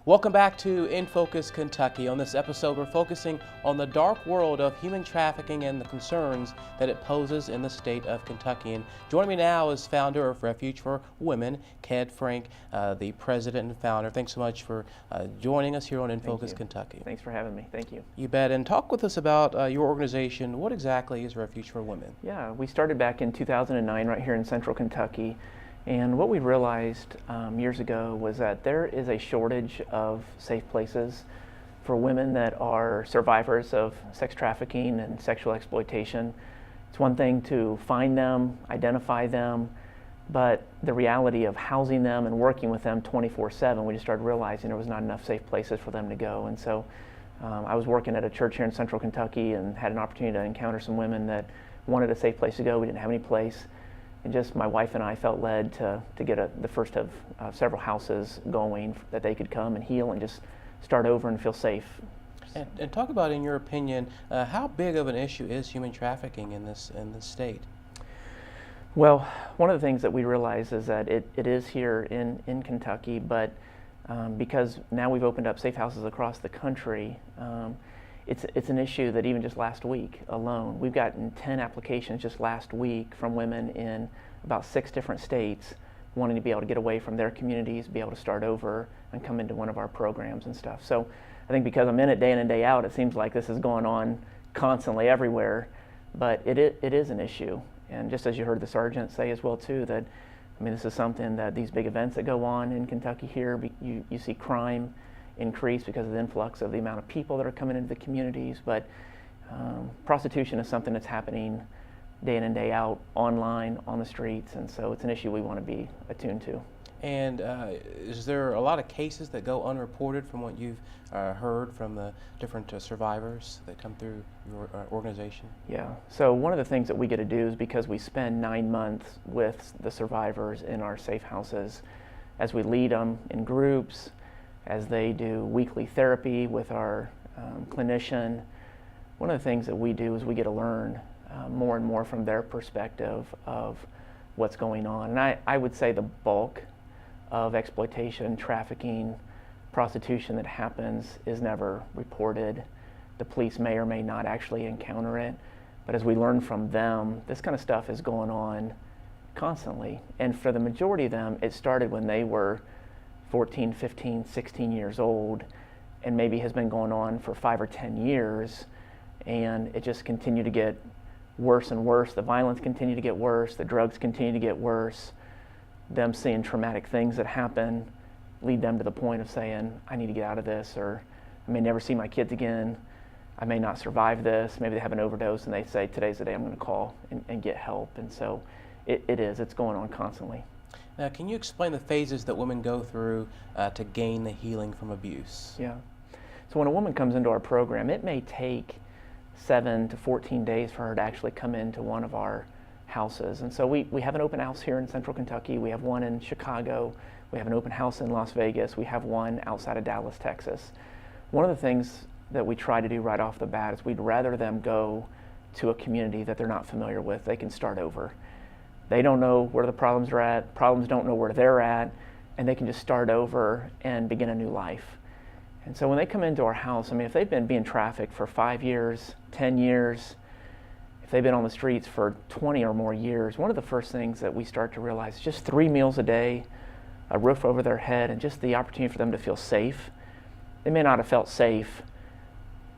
Welcome back to In Focus Kentucky. On this episode, we're focusing on the dark world of human trafficking and the concerns that it poses in the state of Kentucky. And joining me now is founder of Refuge for Women, Ked Frank, the president and founder. Thanks so much for joining us here on In Focus Kentucky. Thanks for having me. Thank you. You bet. And talk with us about your organization. What exactly is Refuge for Women? Yeah, we started back in 2009 right here in central Kentucky. And what we realized years ago was that there is a shortage of safe places for women that are survivors of sex trafficking and sexual exploitation. It's one thing to find them, identify them, but the reality of housing them and working with them 24/7, we just started realizing there was not enough safe places for them to go. And so I was working at a church here in central Kentucky and had an opportunity to encounter some women that wanted a safe place to go. We didn't have any place. And just my wife and I felt led to get the first of several houses going that they could come and heal and just start over and feel safe. And talk about, in your opinion, how big of an issue is human trafficking in this state? Well, one of the things that we realize is that it is here in Kentucky, but because now we've opened up safe houses across the country, it's an issue that even just last week alone, we've gotten 10 applications just last week from women in about 6 different states wanting to be able to get away from their communities, be able to start over and come into one of our programs and stuff. So I think because I'm in it day in and day out, it seems like this is going on constantly everywhere, but it is an issue. And just as you heard the sergeant say as well too, that I mean, this is something that these big events that go on in Kentucky here, you see crime increase because of the influx of the amount of people that are coming into the communities, but prostitution is something that's happening day in and day out, online, on the streets, and so it's an issue we want to be attuned to. And is there a lot of cases that go unreported from what you've heard from the different survivors that come through your organization? Yeah, so one of the things that we get to do is because we spend 9 months with the survivors in our safe houses, as we lead them in groups, as they do weekly therapy with our clinician, one of the things that we do is we get to learn more and more from their perspective of what's going on. And I would say the bulk of exploitation, trafficking, prostitution that happens is never reported. The police may or may not actually encounter it, but as we learn from them, this kind of stuff is going on constantly. And for the majority of them, it started when they were 14, 15, 16 years old, and maybe has been going on for 5 or 10 years, and it just continued to get worse and worse. The violence continued to get worse, the drugs continue to get worse, them seeing traumatic things that happen lead them to the point of saying, I need to get out of this, or I may never see my kids again, I may not survive this. Maybe they have an overdose and they say, today's the day I'm going to call and get help. And so it's going on constantly. Now, can you explain the phases that women go through to gain the healing from abuse? Yeah. So when a woman comes into our program, it may take 7 to 14 days for her to actually come into one of our houses. And so we have an open house here in central Kentucky. We have one in Chicago. We have an open house in Las Vegas. We have one outside of Dallas, Texas. One of the things that we try to do right off the bat is we'd rather them go to a community that they're not familiar with. They can start over. They don't know where the problems are at, problems don't know where they're at, and they can just start over and begin a new life. And so when they come into our house, I mean, if they've been being trafficked for 5 years, 10 years, if they've been on the streets for 20 or more years, one of the first things that we start to realize is just 3 meals a day, a roof over their head, and just the opportunity for them to feel safe. They may not have felt safe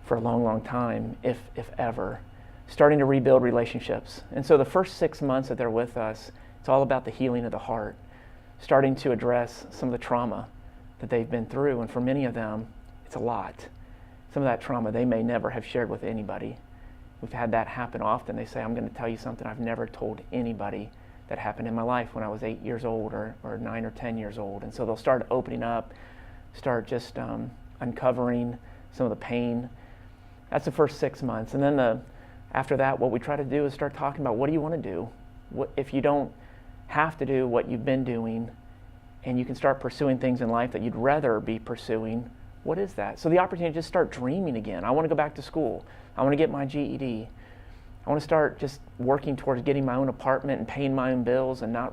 for a long, long time, if ever. Starting to rebuild relationships. And so the first 6 months that they're with us, it's all about the healing of the heart, starting to address some of the trauma that they've been through. And for many of them, it's a lot. Some of that trauma they may never have shared with anybody. We've had that happen often. They say, I'm going to tell you something I've never told anybody that happened in my life when I was 8 years old or 9 or 10 years old. And so they'll start opening up, start just uncovering some of the pain. That's the first 6 months. And then after that, what we try to do is start talking about, what do you want to do? If you don't have to do what you've been doing, and you can start pursuing things in life that you'd rather be pursuing, what is that? So the opportunity to just start dreaming again. I want to go back to school. I want to get my GED. I want to start just working towards getting my own apartment and paying my own bills and not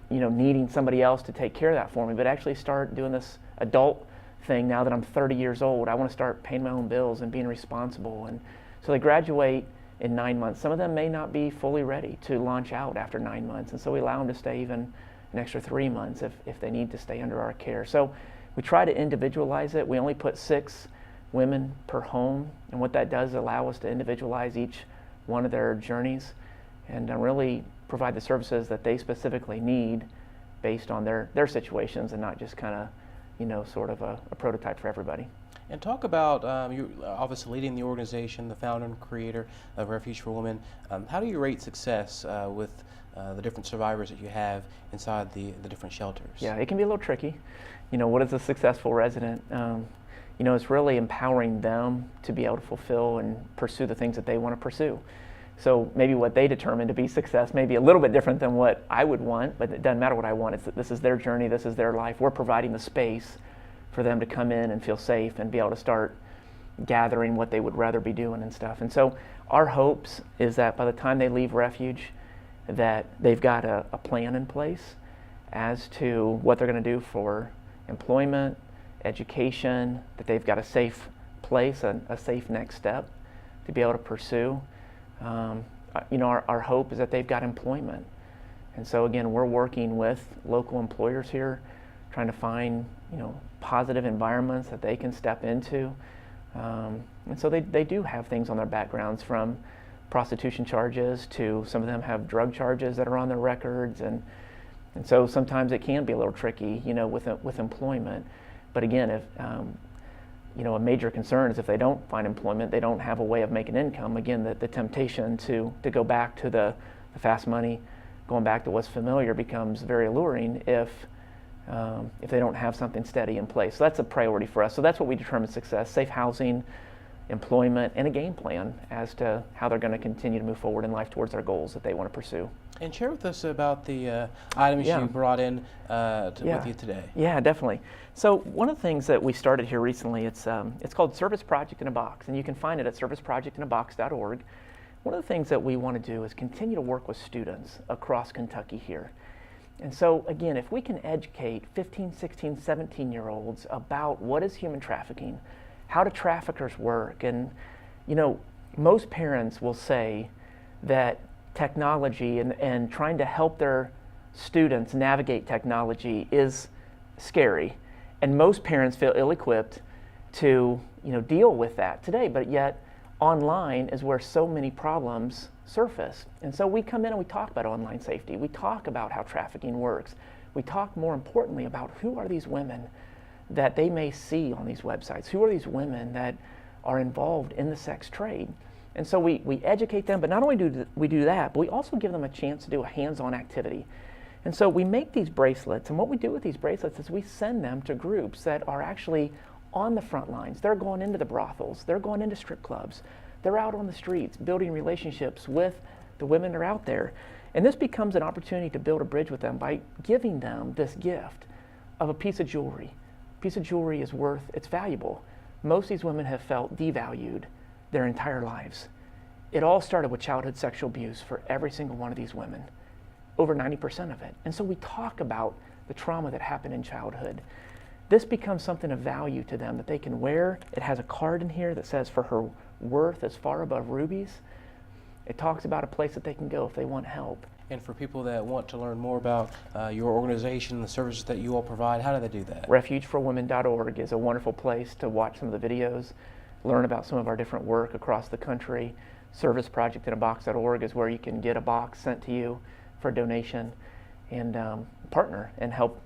needing somebody else to take care of that for me, but actually start doing this adult thing now that I'm 30 years old. I want to start paying my own bills and being responsible. And so they graduate in 9 months. Some of them may not be fully ready to launch out after 9 months, and so we allow them to stay even an extra 3 months if they need to stay under our care. So we try to individualize it. We only put 6 women per home, and what that does is allow us to individualize each one of their journeys and really provide the services that they specifically need based on their situations, and not just kind of, sort of a prototype for everybody. And talk about, you obviously leading the organization, the founder and creator of Refuge for Women. How do you rate success with the different survivors that you have inside the different shelters? Yeah, it can be a little tricky. What is a successful resident? It's really empowering them to be able to fulfill and pursue the things that they want to pursue. So maybe what they determine to be success may be a little bit different than what I would want, but it doesn't matter what I want. It's that this is their journey, this is their life. We're providing the space for them to come in and feel safe and be able to start gathering what they would rather be doing and stuff. And so our hopes is that by the time they leave Refuge, that they've got a plan in place as to what they're going to do for employment, education, that they've got a safe place, a safe next step to be able to pursue. Our hope is that they've got employment. And so again, we're working with local employers here, trying to find, positive environments that they can step into. And so they do have things on their backgrounds, from prostitution charges to some of them have drug charges that are on their records. And so sometimes it can be a little tricky, with employment. But again, if, a major concern is if they don't find employment, they don't have a way of making income. Again, the temptation to go back to the fast money, going back to what's familiar, becomes very alluring if they don't have something steady in place. So that's a priority for us. So that's what we determine success: safe housing, employment, and a game plan as to how they're going to continue to move forward in life towards their goals that they want to pursue. And share with us about the items you brought in with you today. Yeah, definitely. So one of the things that we started here recently, it's called Service Project in a Box, and you can find it at serviceprojectinabox.org. One of the things that we want to do is continue to work with students across Kentucky here. And so again, if we can educate 15, 16, 17-year-olds about what is human trafficking, how do traffickers work, and most parents will say that technology and trying to help their students navigate technology is scary, and most parents feel ill-equipped to deal with that today. But yet online is where so many problems surface. And so we come in and we talk about online safety. We talk about how trafficking works. We talk, more importantly, about who are these women that they may see on these websites. Who are these women that are involved in the sex trade? And so we educate them, but not only do we do that, but we also give them a chance to do a hands-on activity. And so we make these bracelets, and what we do with these bracelets is we send them to groups that are actually on the front lines. They're going into the brothels, they're going into strip clubs, they're out on the streets building relationships with the women that are out there. And this becomes an opportunity to build a bridge with them by giving them this gift of a piece of jewelry. A piece of jewelry is it's valuable. Most of these women have felt devalued their entire lives. It all started with childhood sexual abuse for every single one of these women, over 90% of it. And so we talk about the trauma that happened in childhood. This becomes something of value to them that they can wear. It has a card in here that says, for her worth is far above rubies. It talks about a place that they can go if they want help. And for people that want to learn more about your organization and the services that you all provide, how do they do that? Refugeforwomen.org is a wonderful place to watch some of the videos, learn about some of our different work across the country. Serviceprojectinabox.org is where you can get a box sent to you for a donation and partner and help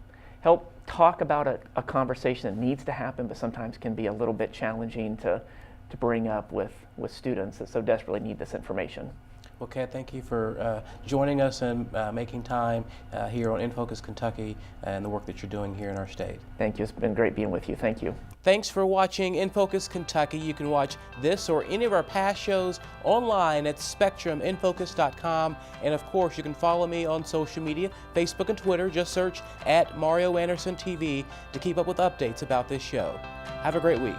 talk about a conversation that needs to happen, but sometimes can be a little bit challenging to bring up with students that so desperately need this information. Well, Kat, thank you for joining us and making time here on In Focus Kentucky and the work that you're doing here in our state. Thank you. It's been great being with you. Thank you. Thanks for watching In Focus Kentucky. You can watch this or any of our past shows online at SpectrumInFocus.com. And of course, you can follow me on social media, Facebook and Twitter. Just search @Mario Anderson TV to keep up with updates about this show. Have a great week.